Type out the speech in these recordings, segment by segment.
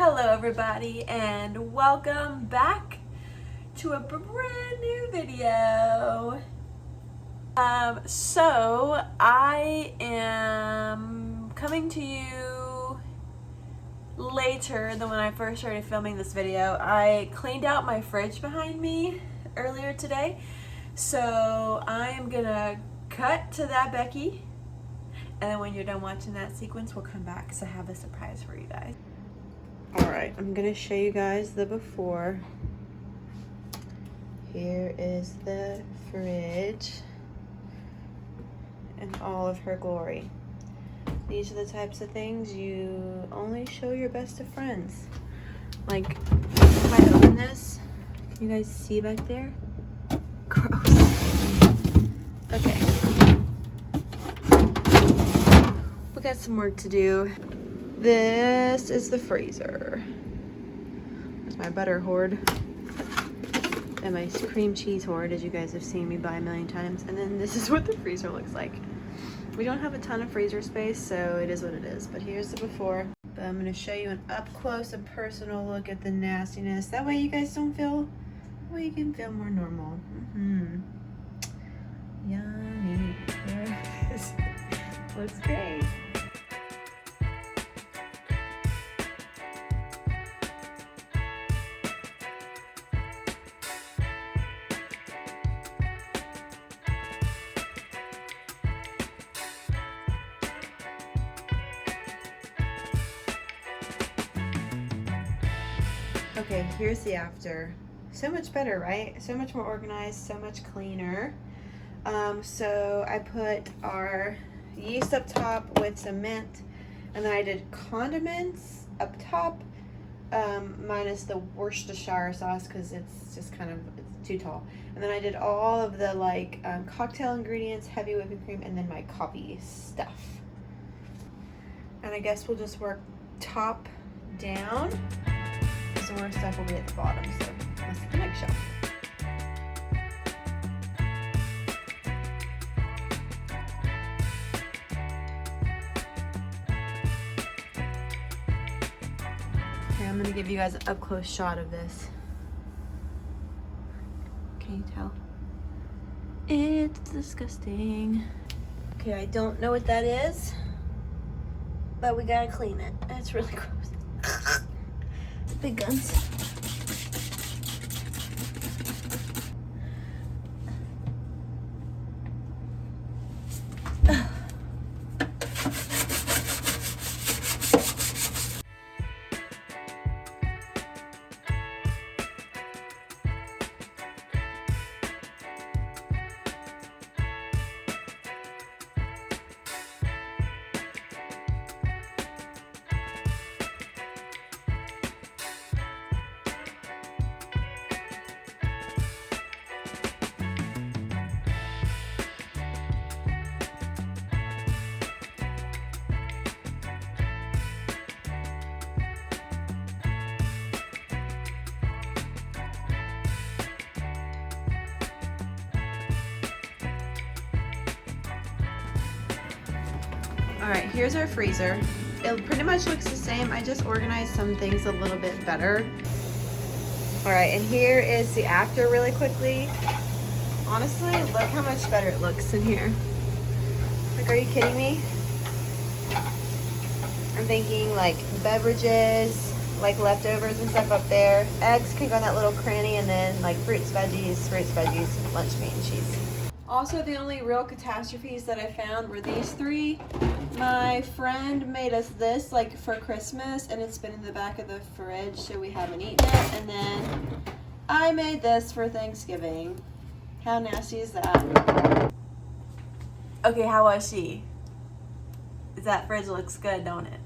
Hello everybody and welcome back to a brand new video. So I am coming to you later than when I first started filming this video. I cleaned out my fridge behind me earlier today, so I am gonna cut to that, Becky, and then when you're done watching that sequence, we'll come back because I have a surprise for you guys. Alright, I'm gonna show you guys the before. Here is the fridge in all of her glory. These are the types of things you only show your best of friends. Like, if I open this, can you guys see back there? Gross. Okay. We got some work to do. This is the freezer. There's my butter hoard and my cream cheese hoard, as you guys have seen me buy a million times. And then this is what the freezer looks like. We don't have a ton of freezer space, so it is what it is. But here's the before. But I'm gonna show you an up close and personal look at the nastiness. That way you guys don't feel, well, you can feel more normal. Yummy. There it is. Looks great. Okay, here's the after. So much better, right? So much more organized, so much cleaner. So I put our yeast up top with some mint, and then I did condiments up top, minus the Worcestershire sauce because it's just kind of too tall. And then I did all of the like cocktail ingredients, heavy whipping cream, and then my coffee stuff. And I guess we'll just work top down. So more stuff will be at the bottom, so that's the next shelf. Okay, I'm gonna give you guys an up close shot of this. Can you tell? It's disgusting. Okay, I don't know what that is, but we gotta clean it. It's really gross. Big guns. All right, here's our freezer. It pretty much looks the same. I just organized some things a little bit better. All right, and here is the after really quickly. Honestly, look how much better it looks in here. Like, are you kidding me? I'm thinking like beverages, like leftovers and stuff up there. Eggs can go in that little cranny, and then like fruits, veggies, lunch meat and cheese. Also, the only real catastrophes that I found were these three. My friend made us this like for Christmas, and it's been in the back of the fridge, so we haven't eaten it. And then I made this for Thanksgiving. How nasty is that? Okay, how was she? That fridge looks good, don't it?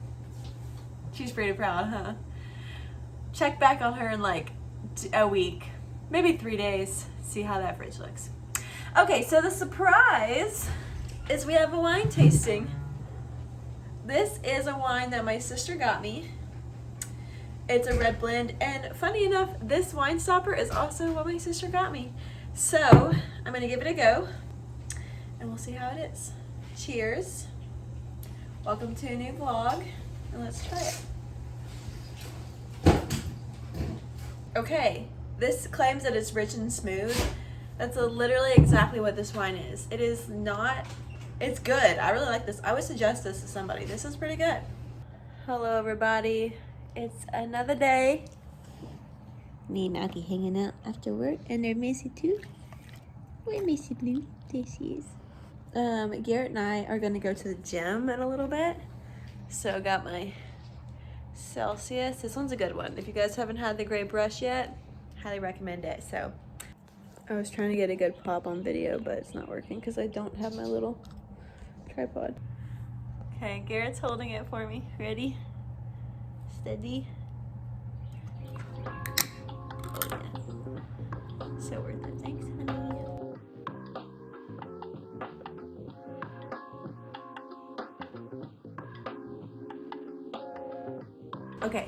She's pretty proud, huh? Check back on her in like a week, maybe 3 days, see how that fridge looks. Okay, so the surprise is we have a wine tasting. This is a wine that my sister got me. It's a red blend, and funny enough, this wine stopper is also what my sister got me. So I'm gonna give it a go, and we'll see how it is. Cheers. Welcome to a new vlog, and let's try it. Okay, this claims that it's rich and smooth. That's literally exactly what this wine is. It is not, it's good. I really like this. I would suggest this to somebody. This is pretty good. Hello everybody. It's another day. Me and Maggie hanging out after work, and they're Missy too. Where Missy Blue? There she is. Garrett and I are gonna go to the gym in a little bit. So I got my Celsius. This one's a good one. If you guys haven't had the gray brush yet, highly recommend it. So I was trying to get a good pop on video, but it's not working because I don't have my little tripod. Okay, Garrett's holding it for me. Ready? Steady. Oh yeah. So worth it. Thanks, honey. Okay,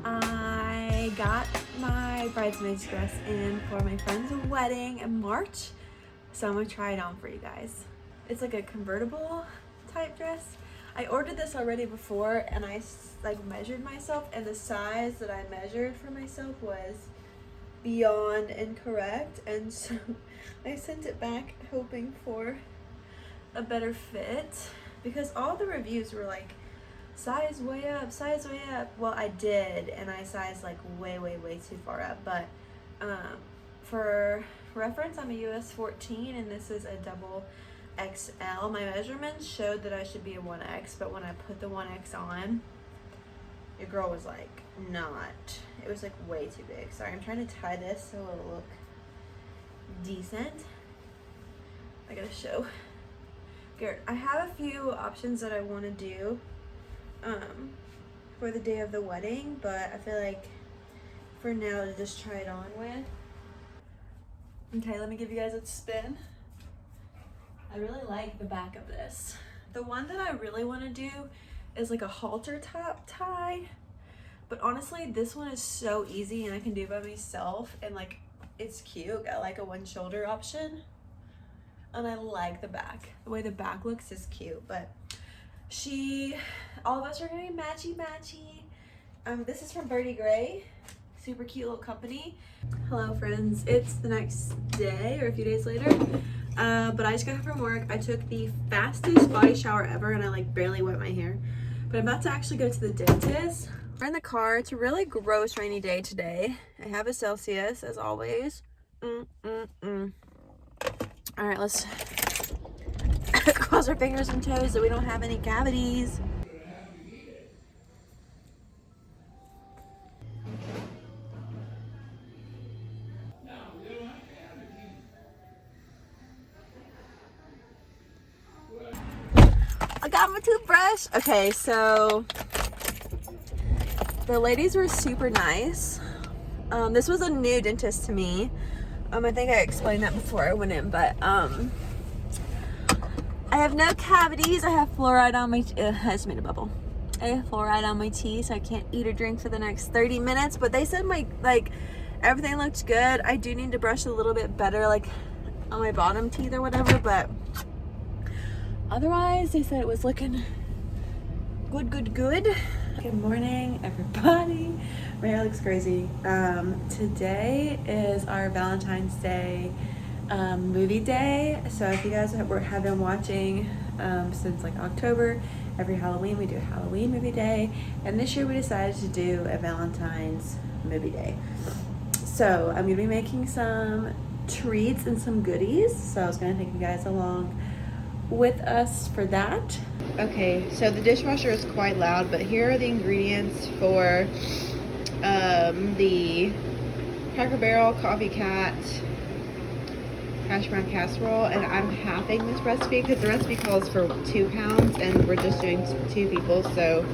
I got my bridesmaid's dress in for my friend's wedding in March, so I'm gonna try it on for you guys. It's like a convertible type dress. I ordered this already before, and I like measured myself, and the size that I measured for myself was beyond incorrect, and so I sent it back hoping for a better fit, because all the reviews were like, size way up, size way up. Well, I did, and I sized like way too far up, but for reference, I'm a US 14 and this is a double XL. My measurements showed that I should be a 1X, but when I put the 1X on, your girl was like not. It was like way too big. Sorry, I'm trying to tie this so it'll look decent. I gotta show Garrett. I have a few options that I want to do for the day of the wedding, but I feel like for now to just try it on with. Okay, let me give you guys a spin. I really like the back of this. The one that I really want to do is like a halter top tie, but honestly this one is so easy and I can do it by myself, and like it's cute. Got like a one shoulder option, and I like the back. The way the back looks is cute, but all of us are gonna be matchy. This is from Birdie Gray. Super cute little company. Hello friends, it's the next day or a few days later, but I just got home from work. I took the fastest body shower ever, and I like barely wet my hair, but I'm about to actually go to the dentist. We're in the car. It's a really gross rainy day today. I have a Celsius as always. All right, let's cross our fingers and toes that we don't have any cavities. I got my toothbrush. Okay, so the ladies were super nice. This was a new dentist to me. I think I explained that before I went in, but I have no cavities. I have fluoride on my I just made a bubble. I have fluoride on my teeth, so I can't eat or drink for the next 30 minutes. But they said my everything looked good. I do need to brush a little bit better, like on my bottom teeth or whatever, but otherwise they said it was looking good. Good morning, everybody. My hair looks crazy. Today is our Valentine's Day movie day. So if you guys have been watching since like October, every Halloween we do a Halloween movie day, and this year we decided to do a Valentine's movie day. So I'm gonna be making some treats and some goodies, so I was gonna take you guys along with us for that. Okay, so the dishwasher is quite loud, but here are the ingredients for the Cracker Barrel Coffee Cat hash brown casserole, and I'm halving this recipe because the recipe calls for 2 pounds and we're just doing 2 people, so